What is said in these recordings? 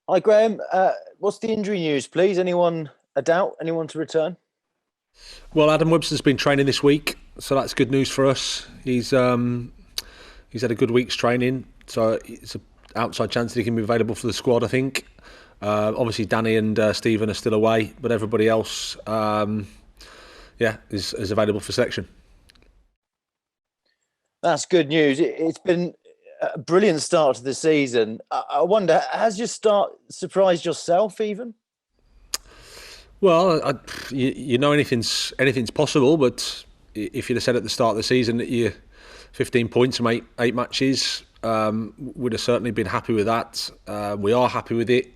Hi, Graham. What's the injury news, please? Anyone a doubt? Anyone to return? Well, Adam Webster's been training this week, so that's good news for us. He's had a good week's training, so it's an outside chance that he can be available for the squad. I think. Obviously, Danny and Stephen are still away, but everybody else, is available for selection. That's good news. It's been a brilliant start to the season. I wonder, has your start surprised yourself even? Well, you know anything's possible, but if you'd have said at the start of the season that you 15 points from eight matches, we'd have certainly been happy with that. We are happy with it,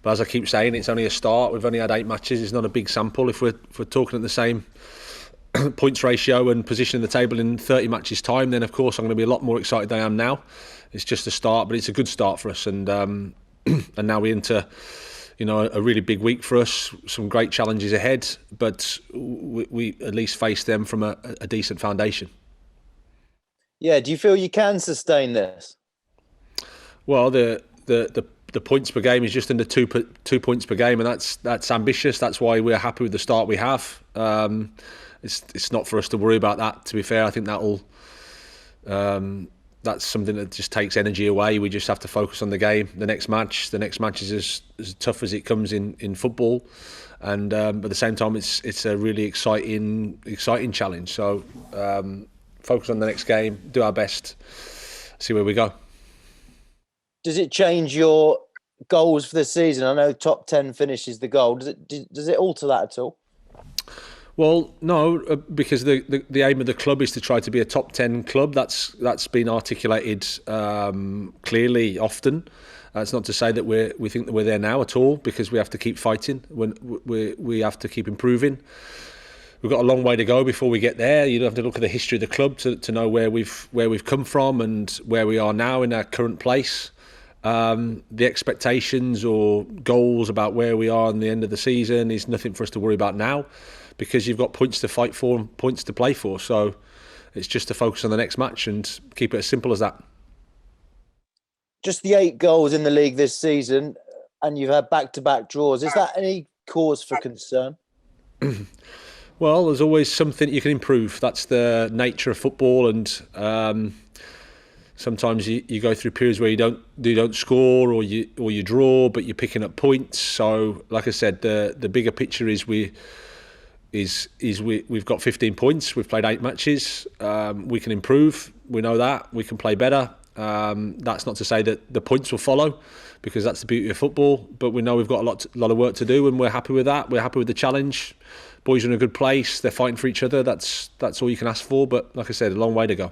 but as I keep saying, it's only a start. We've only had 8 matches. It's not a big sample. If we're talking at the same points ratio and position in the table in 30 matches time, then of course I'm going to be a lot more excited than I am now. It's just a start, but it's a good start for us, and and now we're into a really big week for us. Some great challenges ahead, but we at least face them from a decent foundation. Yeah. Do you feel you can sustain this? Well, the points per game is just under 2 points per game, and that's ambitious. That's why we're happy with the start we have. It's not for us to worry about that. To be fair, I think that's something that just takes energy away. We just have to focus on the game. The next match is as tough as it comes in football, and at the same time, it's a really exciting challenge. So focus on the next game, do our best, see where we go. Does it change your goals for the season? I know top 10 finish is the goal. Does it alter that at all? Well, no, because the aim of the club is to try to be a top 10 club. That's been articulated clearly often. It's not to say that we think that we're there now at all, because we have to keep fighting. We have to keep improving. We've got a long way to go before we get there. You don't have to look at the history of the club to know where we've come from and where we are now in our current place. The expectations or goals about where we are in the end of the season is nothing for us to worry about now, because you've got points to fight for and points to play for. So it's just to focus on the next match and keep it as simple as that. Just the 8 goals in the league this season, and you've had back-to-back draws. Is that any cause for concern? Well, there's always something you can improve. That's the nature of football, and sometimes you go through periods where you don't score or you draw, but you're picking up points. So, like I said, the bigger picture is we've got 15 points. We've played 8 matches. We can improve. We know that we can play better. That's not to say that the points will follow, because that's the beauty of football. But we know we've got a lot of work to do, and we're happy with that. We're happy with the challenge. Boys are in a good place. They're fighting for each other. That's all you can ask for. But like I said, a long way to go.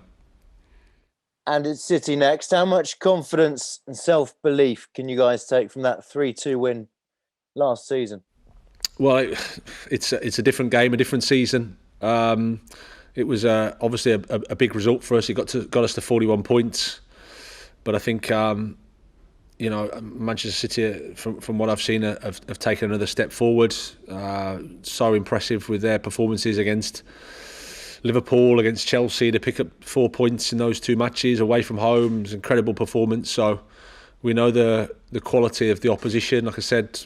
And it's City next. How much confidence and self-belief can you guys take from that 3-2 win last season? Well, it's a different game, a different season. It was obviously a big result for us. It got us to 41 points, but I think Manchester City, from what I've seen, have taken another step forward. So impressive with their performances against Liverpool, against Chelsea, to pick up 4 points in those 2 matches away from home. It's an incredible performance. So we know the quality of the opposition. Like I said,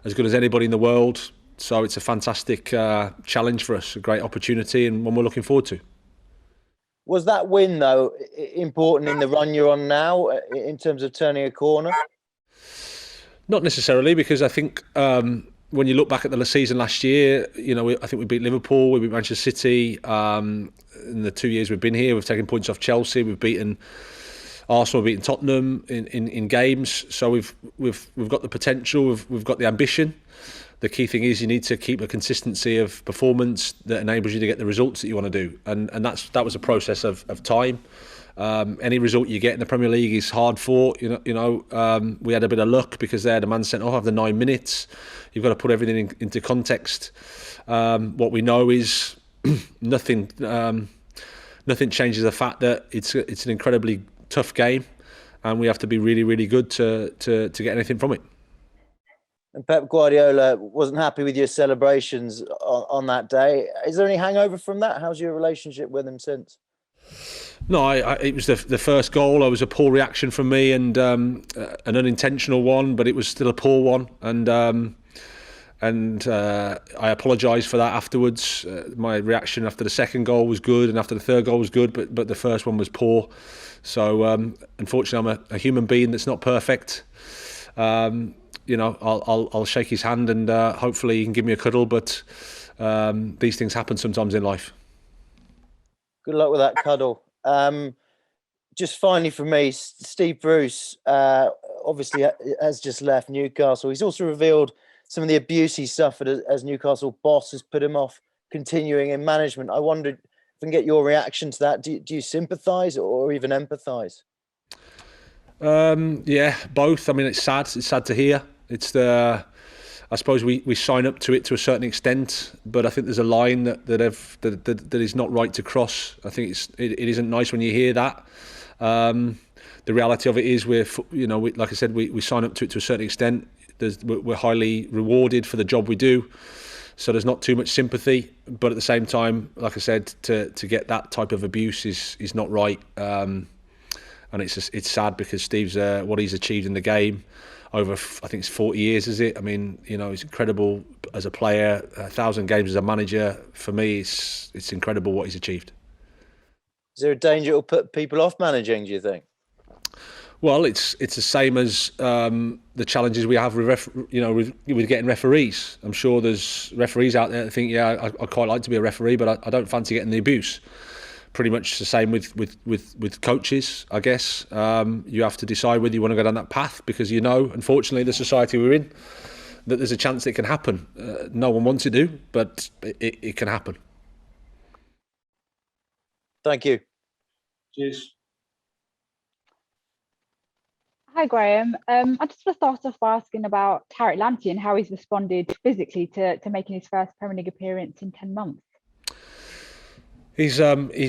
as good as anybody in the world. So it's a fantastic challenge for us, a great opportunity, and one we're looking forward to. Was that win, though, important in the run you're on now in terms of turning a corner? Not necessarily, because I think when you look back at the season last year, I think we beat Liverpool, we beat Manchester City. In the 2 years we've been here, we've taken points off Chelsea, we've beaten Arsenal, we've beaten Tottenham in games. So we've got the potential, we've got the ambition. The key thing is you need to keep a consistency of performance that enables you to get the results that you want to do, and that was a process of time. Any result you get in the Premier League is hard fought. We had a bit of luck because they had a man sent off after 9 minutes. You've got to put everything into context. What we know is nothing changes the fact that it's an incredibly tough game, and we have to be really, really good to get anything from it. And Pep Guardiola wasn't happy with your celebrations on that day. Is there any hangover from that? How's your relationship with him since? No, it was the first goal. It was a poor reaction from me and an unintentional one, but it was still a poor one. And I apologised for that afterwards. My reaction after the second goal was good, and after the third goal was good, but the first one was poor. So unfortunately, I'm a human being that's not perfect. I'll shake his hand and hopefully he can give me a cuddle. But these things happen sometimes in life. Good luck with that cuddle. Just finally for me, Steve Bruce obviously has just left Newcastle. He's also revealed some of the abuse he suffered as Newcastle boss has put him off continuing in management. I wondered if I can get your reaction to that. Do you sympathise or even empathise? Yeah, both. I mean, it's sad. It's sad to hear. I suppose we sign up to it to a certain extent, but I think there's a line that is not right to cross. I think it isn't nice when you hear that. The reality of it is like I said, we sign up to it to a certain extent. We're highly rewarded for the job we do, so there's not too much sympathy. But at the same time, like I said, to get that type of abuse is not right, and it's sad because Steve's what he's achieved in the game over, I think it's 40 years, is it? I mean, he's incredible as a player, 1,000 games as a manager. For me, it's incredible what he's achieved. Is there a danger it'll put people off managing, do you think? Well, it's the same as the challenges we have with getting referees. I'm sure there's referees out there that think, I quite like to be a referee, but I don't fancy getting the abuse. Pretty much the same with coaches, I guess. You have to decide whether you want to go down that path because unfortunately, the society we're in, that there's a chance it can happen. No one wants to do, but it can happen. Thank you. Cheers. Hi, Graham. I just want to start off by asking about Taarabts and how he's responded physically to making his first Premier League appearance in 10 months. He's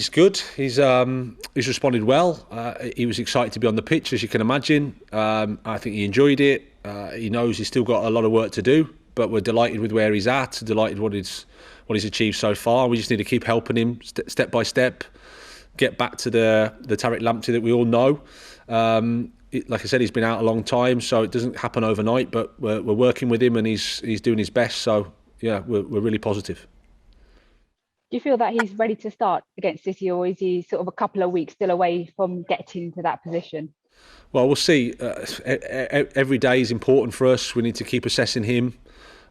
good. He's responded well. He was excited to be on the pitch, as you can imagine. I think he enjoyed it. He knows he's still got a lot of work to do, but we're delighted with where he's at. Delighted what he's achieved so far. We just need to keep helping him step by step, get back to the Taarabts that we all know. Like I said, he's been out a long time, so it doesn't happen overnight. But we're working with him, and he's doing his best. So yeah, we're really positive. Do you feel that he's ready to start against City, or is he sort of a couple of weeks still away from getting into that position? Well, we'll see. Every day is important for us. We need to keep assessing him.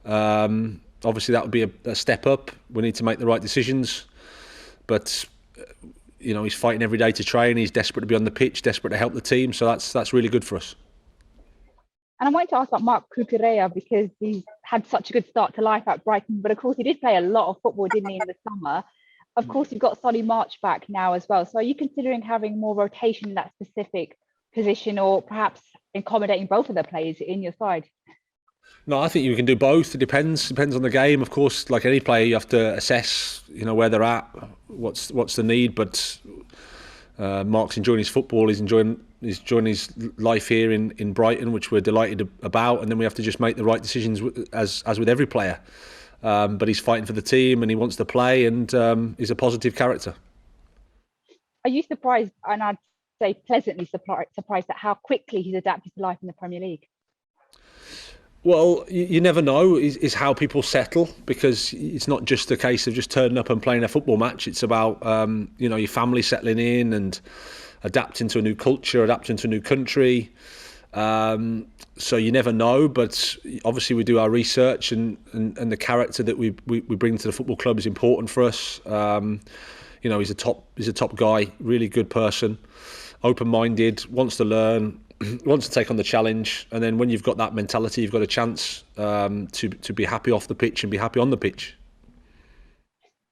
Obviously, that would be a step up. We need to make the right decisions, but he's fighting every day to train. He's desperate to be on the pitch, desperate to help the team. So that's really good for us. And I wanted to ask about Marc Cucurella because he's had such a good start to life at Brighton, but of course he did play a lot of football, didn't he, in the summer? Of course, you've got Sulley March back now as well. So are you considering having more rotation in that specific position, or perhaps accommodating both of the players in your side? No, I think you can do both. It depends on the game. Of course, like any player, you have to assess, where they're at, what's the need. But Mark's enjoying his football. He's enjoying his life here in Brighton, which we're delighted about. And then we have to just make the right decisions as with every player. But he's fighting for the team and he wants to play, and he's a positive character. Are you surprised, and I'd say pleasantly surprised at how quickly he's adapted to life in the Premier League? Well, you never know is how people settle, because it's not just a case of just turning up and playing a football match. It's about your family settling in and adapting to a new culture, adapting to a new country. So you never know, but obviously we do our research, and the character that we bring to the football club is important for us. He's a top guy, really good person, open-minded, wants to learn, wants to take on the challenge, and then when you've got that mentality, you've got a chance to be happy off the pitch and be happy on the pitch.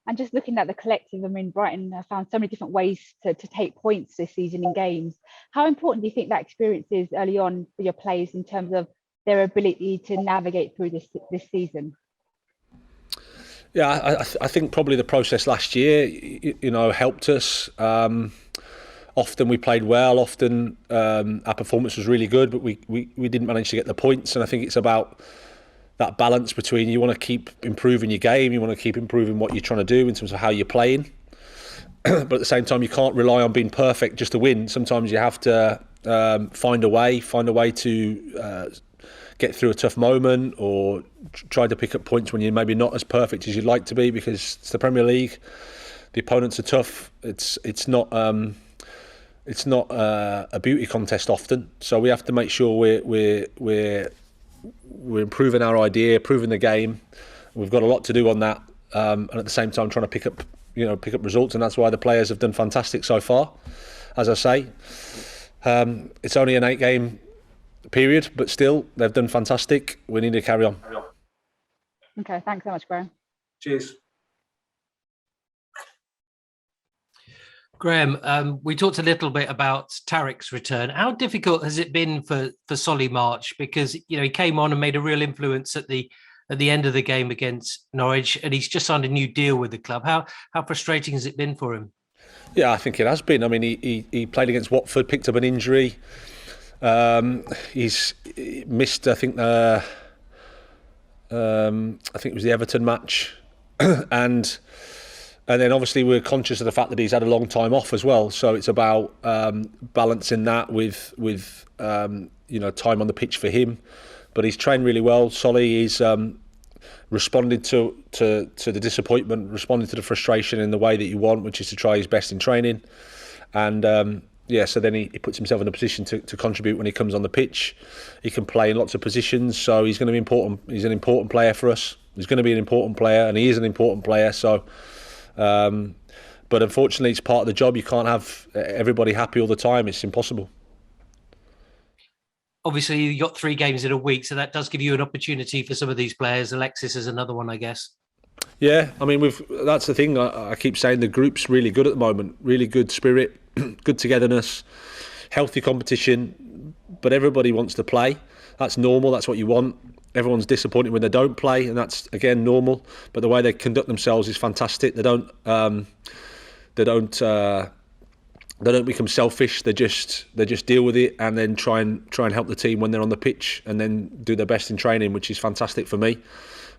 And just looking at the collective, I mean, Brighton have found so many different ways to take points this season in games. How important do you think that experience is early on for your players in terms of their ability to navigate through this season? Yeah, I think probably the process last year, helped us. Often we played well. Often our performance was really good, but we didn't manage to get the points. And I think it's about that balance between, you want to keep improving your game, you want to keep improving what you're trying to do in terms of how you're playing, but at the same time, you can't rely on being perfect just to win. Sometimes you have to find a way to get through a tough moment, or try to pick up points when you're maybe not as perfect as you'd like to be, because it's the Premier League. The opponents are tough. It's not a beauty contest often. So we have to make sure we're improving our idea, improving the game. We've got a lot to do on that, and at the same time trying to pick up results, and that's why the players have done fantastic so far. As I say, it's only an 8-game period, but still they've done fantastic. We need to carry on. Okay, thanks so much, Graham. Cheers. Graham, we talked a little bit about Taarabts' return. How difficult has it been for Sulley March? Because he came on and made a real influence at the end of the game against Norwich, and he's just signed a new deal with the club. How frustrating has it been for him? Yeah, I think it has been. I mean, he played against Watford, picked up an injury. He's missed, I think it was the Everton match, and then obviously we're conscious of the fact that he's had a long time off as well. So it's about balancing that with time on the pitch for him. But he's trained really well. Sulley is responded to the disappointment, responded to the frustration in the way that you want, which is to try his best in training. And so then he puts himself in a position to contribute when he comes on the pitch. He can play in lots of positions, so he's going to be important. He's an important player for us. He's going to be an important player, and he is an important player. So, but unfortunately, it's part of the job. You can't have everybody happy all the time. It's impossible. Obviously, you got 3 games in a week, so that does give you an opportunity for some of these players. Alexis is another one, I guess. Yeah, I mean, that's the thing. I keep saying the group's really good at the moment. Really good spirit, good togetherness, healthy competition. But everybody wants to play. That's normal. That's what you want. Everyone's disappointed when they don't play, and that's again normal. But the way they conduct themselves is fantastic. They don't become selfish. They just deal with it, and then try and help the team when they're on the pitch, and then do their best in training, which is fantastic for me.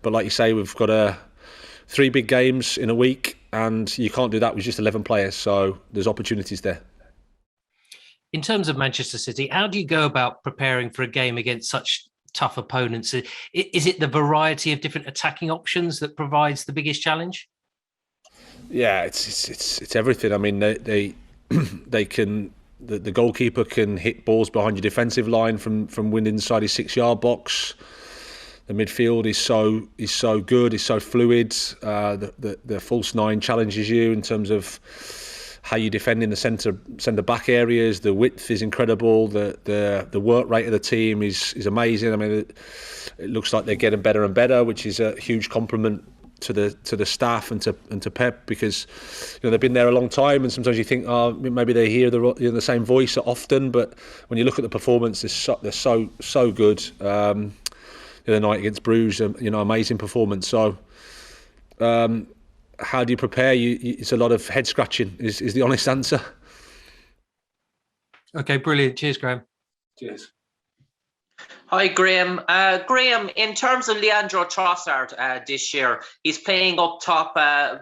But like you say, we've got 3 big games in a week, and you can't do that with just 11 players. So there's opportunities there. In terms of Manchester City, how do you go about preparing for a game against such tough opponents? Is it the variety of different attacking options that provides the biggest challenge? Yeah, it's everything. I mean, they can. The goalkeeper can hit balls behind your defensive line from within inside his 6-yard box. The midfield is so good, is so fluid. The false 9 challenges you in terms of how you defend in the centre back areas. The width is incredible. The work rate of the team is amazing. I mean, it looks like they're getting better and better, which is a huge compliment to the staff and to Pep, because they've been there a long time, and sometimes you think maybe they hear the same voice often, but when you look at the performance, they're so good. The other night against Bruges, amazing performance. So how do you prepare? It's a lot of head scratching is the honest answer. Okay, brilliant. Cheers, Graham. Cheers. Hi, Graham. Graham, in terms of Leandro Trossard this year, he's playing up top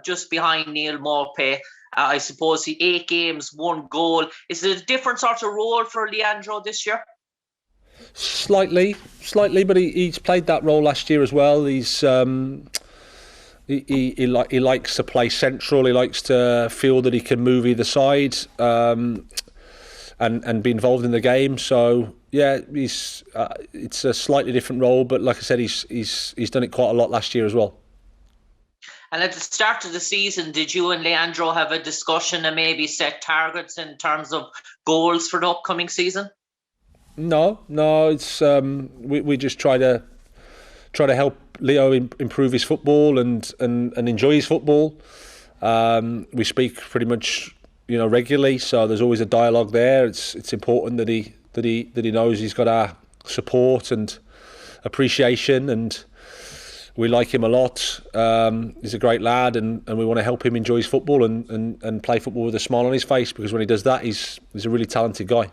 just behind Neil Maupay. I suppose 8 games, 1 goal. Is it a different sort of role for Leandro this year? Slightly, but he's played that role last year as well. He's he likes to play central. He likes to feel that he can move either side and be involved in the game. So yeah, it's a slightly different role, but like I said, he's done it quite a lot last year as well. And at the start of the season, did you and Leandro have a discussion and maybe set targets in terms of goals for the upcoming season? No, it's we just try to help Leo improve his football and enjoy his football. We speak pretty much regularly, so there's always a dialogue there. It's important that he knows he's got our support and appreciation, and we like him a lot. He's a great lad, and we want to help him enjoy his football and play football with a smile on his face, because when he does that, he's a really talented guy.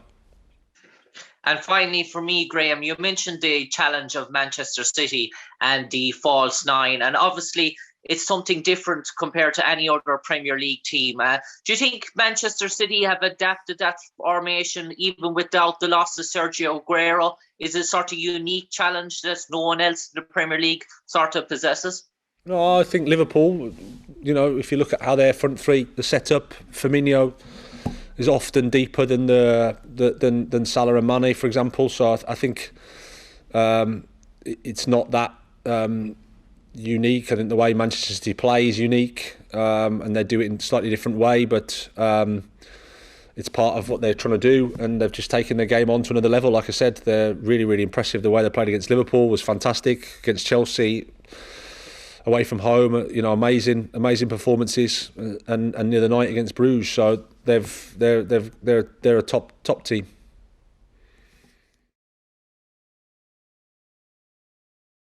And finally, for me, Graham, you mentioned the challenge of Manchester City and the false 9. And obviously, it's something different compared to any other Premier League team. Do you think Manchester City have adapted that formation even without the loss of Sergio Aguero? Is it sort of unique challenge that no one else in the Premier League sort of possesses? No, I think Liverpool, if you look at how their front three, the setup, Firmino is often deeper than than Salah and Mane, for example. So I think it's not that unique. I think the way Manchester City play is unique, and they do it in a slightly different way, but it's part of what they're trying to do, and they've just taken their game on to another level. Like I said, they're really, really impressive. The way they played against Liverpool was fantastic. Against Chelsea, away from home, amazing performances, and the other night against Bruges. So they're a top team.